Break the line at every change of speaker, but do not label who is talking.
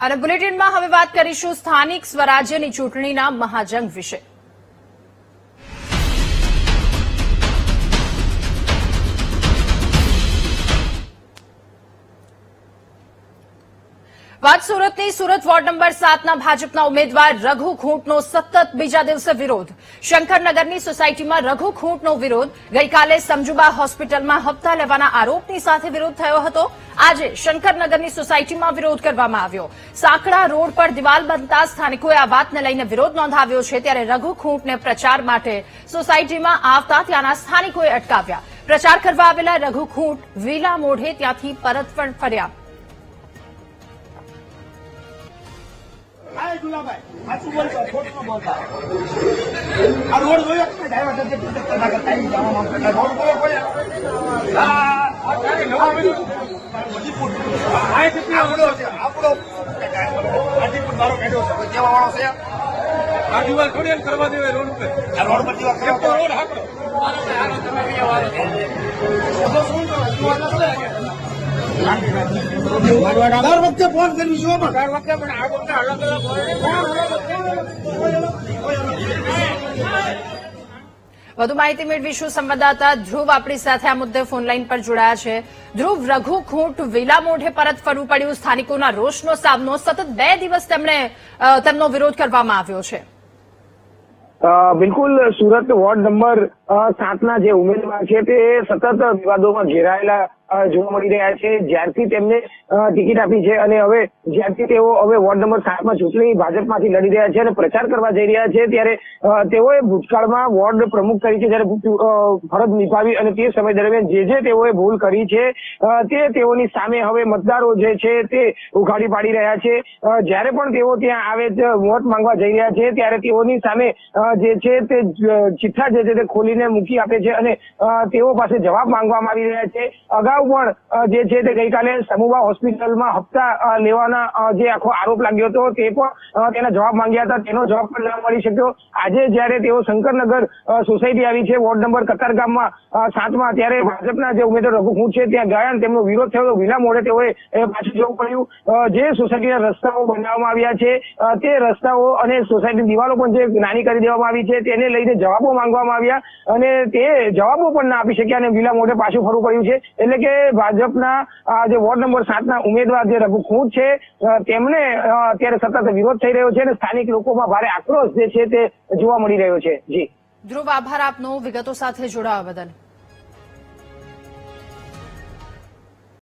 અને બુલેટિનમાં હવે વાત કરીશું સ્થાનિક સ્વરાજ્યની ચૂંટણીના મહાજંગ વિશે। વાત સુરતની। સુરત વોર્ડ નંબર 7ના ભાજપના ઉમેદવાર રઘુ ખૂંટનો સતત બીજા દિવસે વિરોધ। શંકરનગરની સોસાયટીમાં રઘુ ખૂંટનો વિરોધ। ગઈકાલે સમજુબા હોસ્પિટલમાં હપ્તા લેવાના આરોપની સાથે વિરોધ થયો હતો। આજે શંકરનગરની સોસાયટીમાં વિરોધ કરવામાં આવ્યો। સાંકડા રોડ પર દિવાલ બનતા સ્થાનિકોએ આ વાતને લઈને વિરોધ નોંધાવ્યો છે। ત્યારે રઘુ ખૂંટને પ્રચાર માટે સોસાયટીમાં આવતા ત્યાંના સ્થાનિકોએ અટકાવ્યા। પ્રચાર કરવા આવેલા રઘુ ખૂંટ વિલા મોઢે ત્યાંથી પરત પણ ફર્યા।
કરવા દેવાય રોડ દર વખતે ફોન કરીશું।
વધુ માહિતી મેળવીશું। સંવાદદાતા ધ્રુવ આપણી સાથે આ મુદ્દે ફોનલાઈન પર જોડાયા છે। ધ્રુવ, રઘુ ખૂંટ વિલા મોઢે પરત ફરવું પડ્યું। સ્થાનિકોના રોષનો સામનો। સતત 2 દિવસ તેમનો વિરોધ કરવામાં આવ્યો છે।
બિલકુલ, સુરત વોર્ડ નંબર 7ના જે ઉમેદવાર છે તે સતત વિવાદોમાં ઘેરાયેલા જોવા મળી રહ્યા છે। જ્યારથી તેમને ટિકિટ આપી છે અને હવે જ્યારથી તેઓ વોર્ડ નંબર 7માં ચૂંટણી ભાજપમાંથી લડી રહ્યા છે અને પ્રચાર કરવા જઈ રહ્યા છે, ત્યારે તેઓએ ભૂતકાળમાં વોર્ડ પ્રમુખ તરીકે જયારે ફરજ નિભાવી અને તે સમય દરમિયાન જે તેઓએ ભૂલ કરી છે તે તેઓની સામે હવે મતદારો જે છે તે ઉઘાડી પાડી રહ્યા છે। જયારે પણ તેઓ ત્યાં આવે વોટ માંગવા જઈ રહ્યા છે ત્યારે તેઓની સામે જે છે તે ચિઠ્ઠા જે છે તે ખોલીને મૂકી આપે છે અને તેઓ પાસે જવાબ માંગવામાં આવી રહ્યા છે। અગાઉ પણ જે છે તે ગઈકાલે સમુબા હોસ્પિટલમાં હપ્તા લેવાના જે આખો આરોપ લાગ્યો હતો તે પણ તેના જવાબ માંગ્યા હતા, તેનો જવાબ પણ ન મળી શક્યો। આજે જયારે તેઓ શંકરનગર સોસાયટી આવી છે વોર્ડ નંબર કતારગામમાં 7માં, ત્યારે ભાજપના જે ઉમેદવાર રઘુ ખૂંટ છે ત્યાં ગયા અને તેમનો વિરોધ થયો। વિલા મોડે તેઓએ પાછું જવું પડ્યું। જે સોસાયટીના રસ્તાઓ બનાવવામાં આવ્યા છે તે રસ્તાઓ અને સોસાયટીની દિવાલો પણ જે નાની કરી દેવામાં આવી છે તેને લઈને જવાબો માંગવામાં આવ્યા અને તે જવાબો પણ ના આપી શક્યા અને વિલા મોઢે પાછું ફરવું પડ્યું છે। એટલે કે ભાજપના જે વોર્ડ નંબર 7ના ઉમેદવાર જે રઘુ ખૂંટ છે તેમને અત્યારે સતત વિરોધ થઈ રહ્યો છે અને સ્થાનિક લોકોમાં ભારે આક્રોશ જે છે તે જોવા મળી રહ્યો છે। જી
ધ્રુવ, આભાર આપનો વિગતો સાથે જોડાવા બદલ।